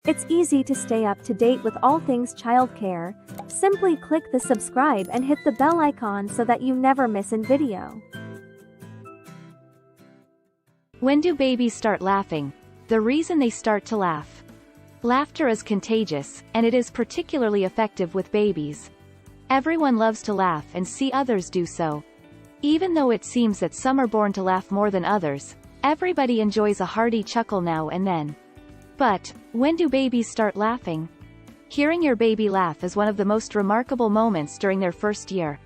It's easy to stay up to date with all things childcare. Simply click the subscribe and hit the bell icon so that you never miss a video. When do babies start laughing? The reason they start to laugh. Laughter is contagious, and it is particularly effective with babies. Everyone loves to laugh and see others do so. Even though it seems that some are born to laugh more than others, everybody enjoys a hearty chuckle now and then. But, when do babies start laughing? Hearing your baby laugh is one of the most remarkable moments during their first year.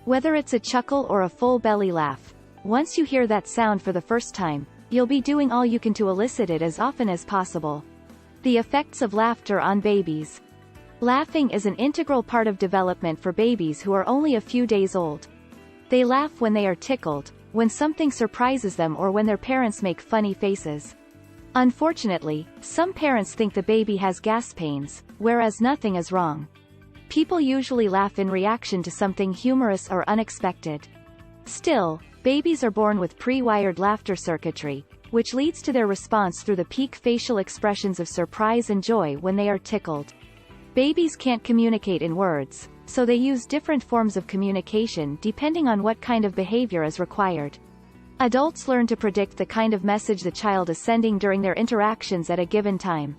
Whether it's a chuckle or a full belly laugh, once you hear that sound for the first time, you'll be doing all you can to elicit it as often as possible. The effects of laughter on babies. Laughing is an integral part of development for babies who are only a few days old. They laugh when they are tickled, when something surprises them, or when their parents make funny faces. Unfortunately, some parents think the baby has gas pains, whereas nothing is wrong. People usually laugh in reaction to something humorous or unexpected. Still, babies are born with pre-wired laughter circuitry, which leads to their response through the peak facial expressions of surprise and joy when they are tickled. Babies can't communicate in words, so they use different forms of communication depending on what kind of behavior is required. Adults learn to predict the kind of message the child is sending during their interactions at a given time.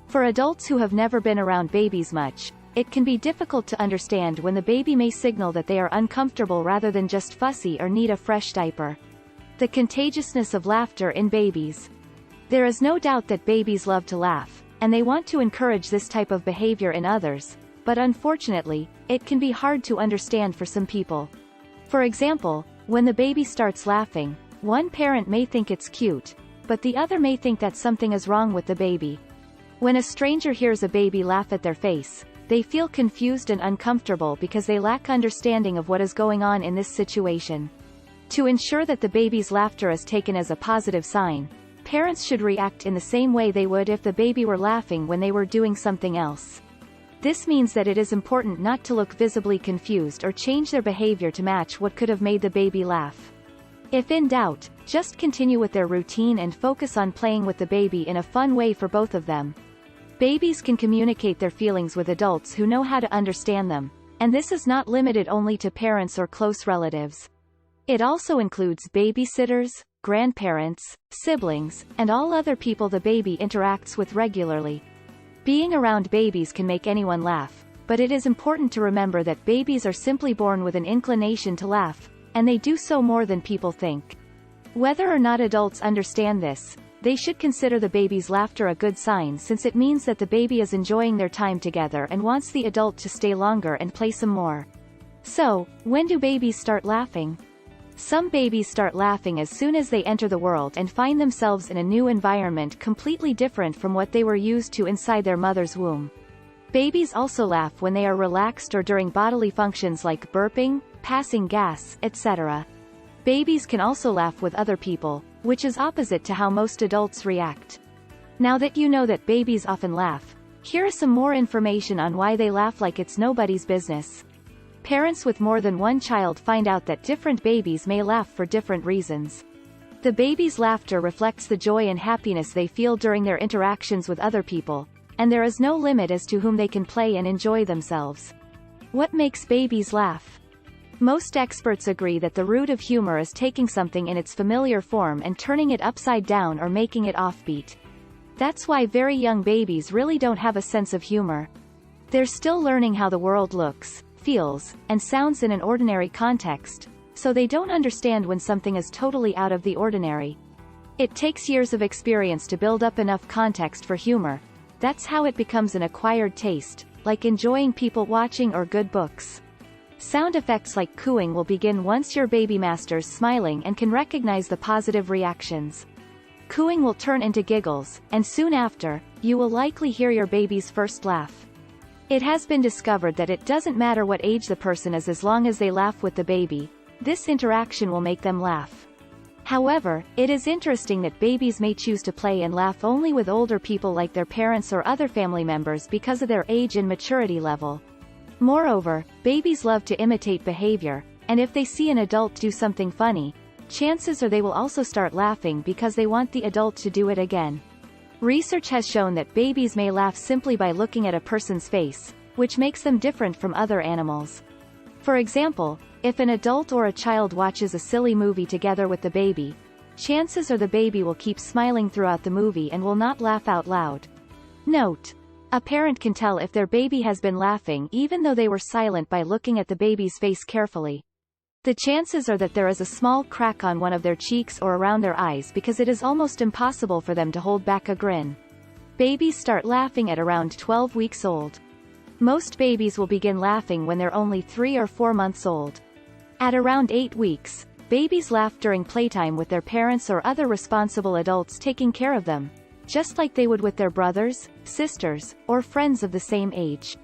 For adults who have never been around babies much, it can be difficult to understand when the baby may signal that they are uncomfortable rather than just fussy or need a fresh diaper. The contagiousness of laughter in babies. There is no doubt that babies love to laugh, and they want to encourage this type of behavior in others, but unfortunately, it can be hard to understand for some people. For example, when the baby starts laughing, one parent may think it's cute, but the other may think that something is wrong with the baby. When a stranger hears a baby laugh at their face, they feel confused and uncomfortable because they lack understanding of what is going on in this situation. To ensure that the baby's laughter is taken as a positive sign, parents should react in the same way they would if the baby were laughing when they were doing something else. This means that it is important not to look visibly confused or change their behavior to match what could have made the baby laugh. If in doubt, just continue with their routine and focus on playing with the baby in a fun way for both of them. Babies can communicate their feelings with adults who know how to understand them, and this is not limited only to parents or close relatives. It also includes babysitters, grandparents, siblings, and all other people the baby interacts with regularly. Being around babies can make anyone laugh, but it is important to remember that babies are simply born with an inclination to laugh, and they do so more than people think. Whether or not adults understand this, they should consider the baby's laughter a good sign, since it means that the baby is enjoying their time together and wants the adult to stay longer and play some more. So, when do babies start laughing? Some babies start laughing as soon as they enter the world and find themselves in a new environment completely different from what they were used to inside their mother's womb. Babies also laugh when they are relaxed or during bodily functions like burping, passing gas, etc. Babies can also laugh with other people, which is opposite to how most adults react. Now that you know that babies often laugh, here is some more information on why they laugh like it's nobody's business. Parents with more than one child find out that different babies may laugh for different reasons. The baby's laughter reflects the joy and happiness they feel during their interactions with other people, and there is no limit as to whom they can play and enjoy themselves. What makes babies laugh? Most experts agree that the root of humor is taking something in its familiar form and turning it upside down or making it offbeat. That's why very young babies really don't have a sense of humor. They're still learning how the world looks, feels, and sounds in an ordinary context, so they don't understand when something is totally out of the ordinary. It takes years of experience to build up enough context for humor. That's how it becomes an acquired taste, like enjoying people watching or good books. Sound effects like cooing will begin once your baby masters smiling and can recognize the positive reactions. Cooing will turn into giggles, and soon after, you will likely hear your baby's first laugh. It has been discovered that it doesn't matter what age the person is as long as they laugh with the baby. This interaction will make them laugh. However, it is interesting that babies may choose to play and laugh only with older people like their parents or other family members because of their age and maturity level. Moreover, babies love to imitate behavior, and if they see an adult do something funny, chances are they will also start laughing because they want the adult to do it again. Research has shown that babies may laugh simply by looking at a person's face, which makes them different from other animals. For example, if an adult or a child watches a silly movie together with the baby, chances are the baby will keep smiling throughout the movie and will not laugh out loud. Note: a parent can tell if their baby has been laughing even though they were silent by looking at the baby's face carefully. The chances are that there is a small crack on one of their cheeks or around their eyes because it is almost impossible for them to hold back a grin. Babies start laughing at around 12 weeks old. Most babies will begin laughing when they're only 3 or 4 months old. At around 8 weeks, babies laugh during playtime with their parents or other responsible adults taking care of them, just like they would with their brothers, sisters, or friends of the same age.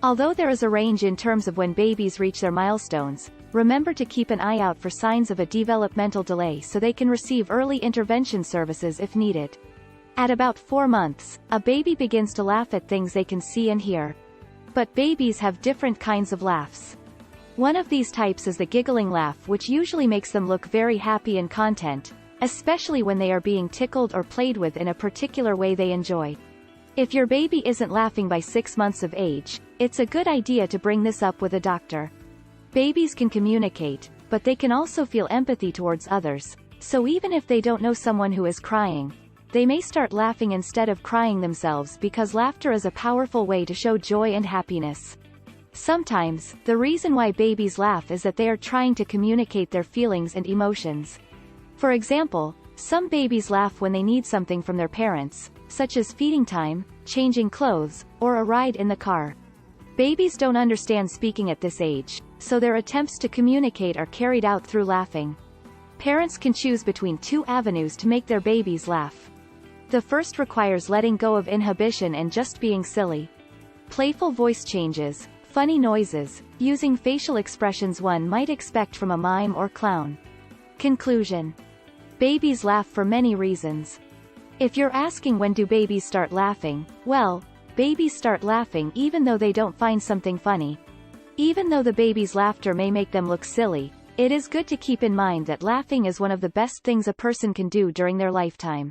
Although there is a range in terms of when babies reach their milestones, remember to keep an eye out for signs of a developmental delay so they can receive early intervention services if needed. At about 4 months, a baby begins to laugh at things they can see and hear. But babies have different kinds of laughs. One of these types is the giggling laugh, which usually makes them look very happy and content, especially when they are being tickled or played with in a particular way they enjoy. If your baby isn't laughing by 6 months of age, it's a good idea to bring this up with a doctor. Babies can communicate, but they can also feel empathy towards others, so even if they don't know someone who is crying, they may start laughing instead of crying themselves because laughter is a powerful way to show joy and happiness. Sometimes, the reason why babies laugh is that they are trying to communicate their feelings and emotions. For example, some babies laugh when they need something from their parents, such as feeding time, changing clothes, or a ride in the car. Babies don't understand speaking at this age, so their attempts to communicate are carried out through laughing. Parents can choose between 2 avenues to make their babies laugh. The first requires letting go of inhibition and just being silly. Playful voice changes, funny noises, using facial expressions one might expect from a mime or clown. Conclusion: babies laugh for many reasons. If you're asking when do babies start laughing, well, babies start laughing even though they don't find something funny. Even though the baby's laughter may make them look silly, it is good to keep in mind that laughing is one of the best things a person can do during their lifetime.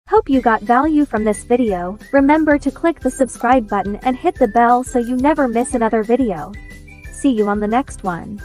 Hope you got value from this video. Remember to click the subscribe button and hit the bell so you never miss another video. See you on the next one.